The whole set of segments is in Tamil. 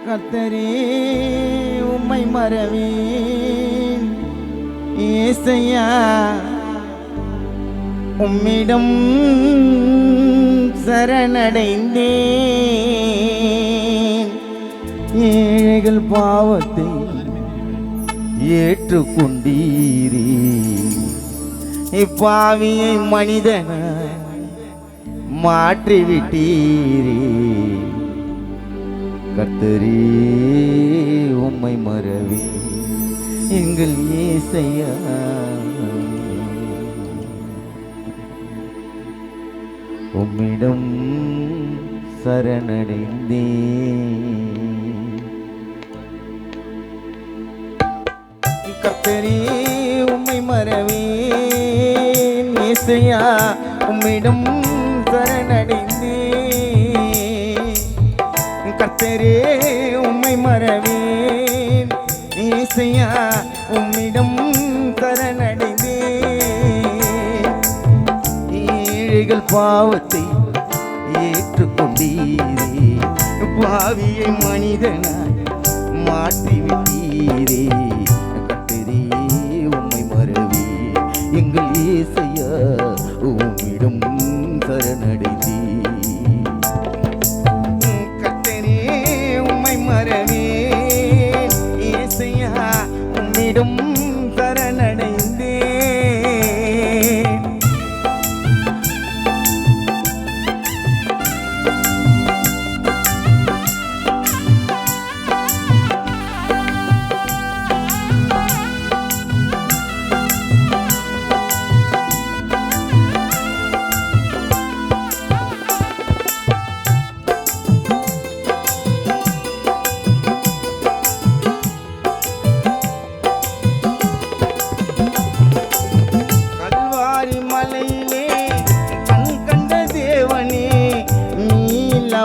கர்த்தரே உம்மை மறவேன் ஏசையா உம்மிடம் சரணடைந்தேன் ஏழைகள் பாவத்தை ஏற்றுக்கொண்டீரே இப்பாவியை மனிதன மாற்றிவிட்டீரே கர்த்தரே உம்மை மறவே எங்கள் ஏசையா உம்மிடம் சரணடைந்தேன் கர்த்தரே உம்மை மறவேன் ஏசையா உம்மிடம் சரணடைந்தேன் கர்த்தரே உம்மை மறவேன் ஏசையா உம்மிடம் சரணடைந்தேன் ஏழைகள் பாவத்தை ஏற்றுக்கொண்டீரே பாவியை மனிதனாய் மாற்றிவிட்டீரே எங்கள் ஏசையா உம்மிடம் சரணடைந்தேன் கர்த்தரே உம்மை மறவேன் ஏசையா உம்மிடம் சரணடைந்தேன்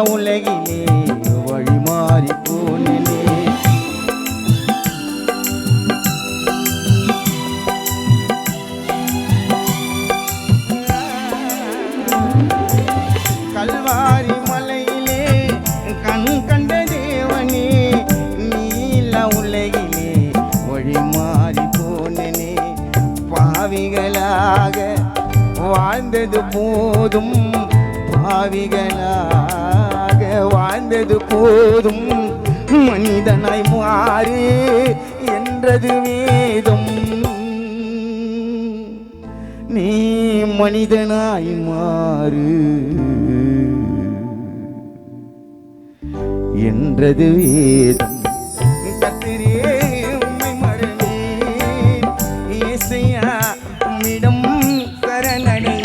உலகிலே வழிமாறி போனே கல்வாரி மலையிலே கண் கண்ட தேவனே நீல உலகிலே வழிமாறி போனே பாவிகளாக வாழ்ந்தது போதும் பாவிகளாக வாழ்ந்தது போதும் மனிதனாய் மாறு என்றது வேதம் நீ மனிதனாய் மாறு என்றது வேதம் கர்த்தரே உம்மை மறவேன் ஏசையா உம்மிடம் சரணடைந்தேன்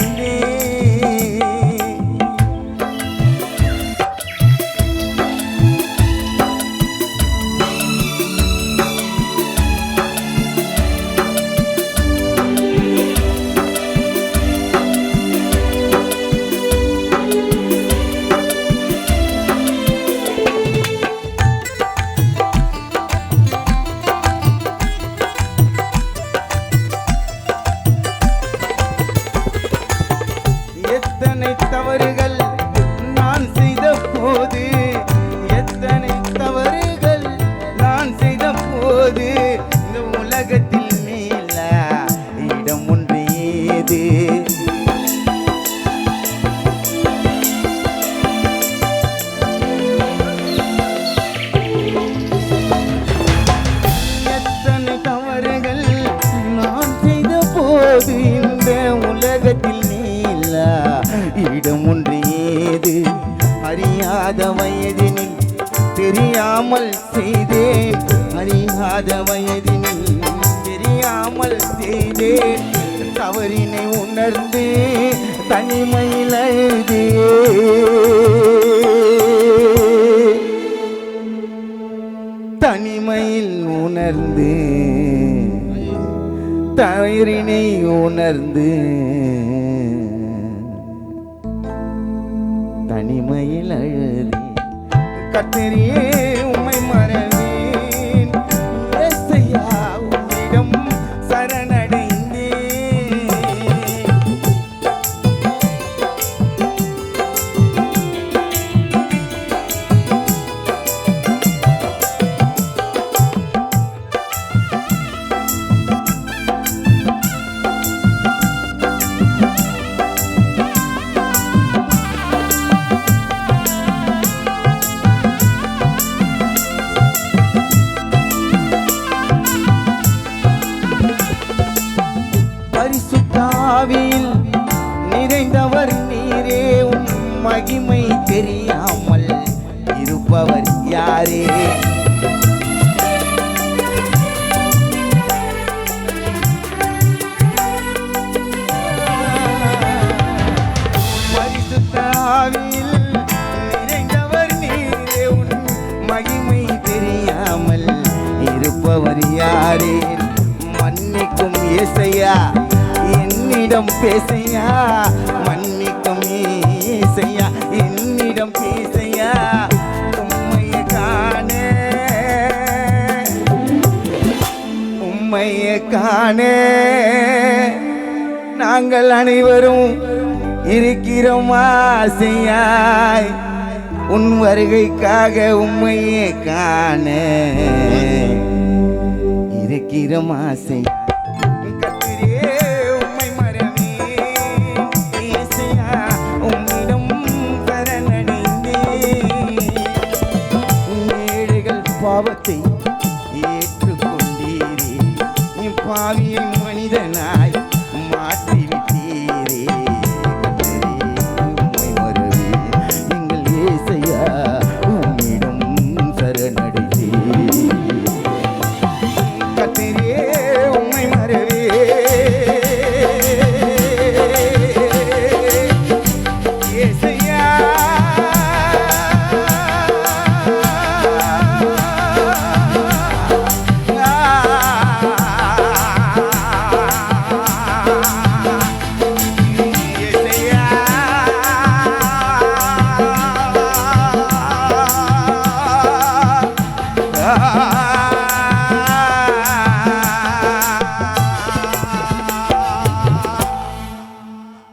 எத்தனை தவறுகள் நான் செய்த போது எத்தனை தவறுகள் நான் செய்த போது இந்த உலகத்தில் மேல இடம் ஒன்று ஏது எத்தனை தவறுகள் நான் செய்த போது இந்த உலகத்தில் இடம் ஒன்று ஏது அறியாத வயதினில் தெரியாமல் செய்தேன் அறியாத வயதினில் தெரியாமல் செய்தேன் தவறினை உணர்ந்து தனிமையில் அழுதே தனிமையில் உணர்ந்து தவறினை உணர்ந்து தனிமையில் அழுதே கர்த்தரே உம்மை மறவேன் ஏசையா உம்மிடம் சரணடைந்தேன் மகிமை தெரியாமல் இருப்பவர் யாரே? பரிசுத்த ஆவியில் நிறைந்தவர் நீரே, உன் மகிமை தெரியாமல் இருப்பவர் யாரே? மன்னிக்கும் இயேசையா, என்னிடம் பேசையா, மன்னிக்கும் இயேசையா, என்னிடம் பேசையா. உம்மையை காண, உம்மையை காண நாங்கள் அனைவரும் இருக்கிறோம் ஆசையாய். உன் வருகைக்காக உம்மையை காண இருக்கிறோம் ஆசை. பாவத்தை ஏற்றுக்கொண்டீரே, பாவியை மனிதனாய் மாற்றிவிட்டீரே. உம்மை மறவே எங்கள் இயேசையா, உம்மிடம் சரணடைந்தே. கர்த்தரே உம்மை மறவே இயேசையா.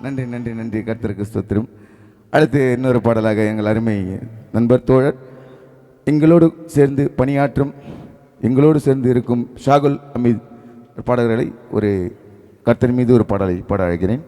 நன்றி நன்றி நன்றி. கர்த்தருக்கு ஸ்தோத்திரம். அடுத்து இன்னொரு பாடலாக எங்கள் அருமை நண்பர் தோழர் எங்களோடு சேர்ந்து பணியாற்றும், எங்களோடு சேர்ந்து இருக்கும் ஷாகுல் அமீத் பாடகர்களை ஒரு கர்த்தர் மீது ஒரு பாடலை பாட அழைக்கிறேன்.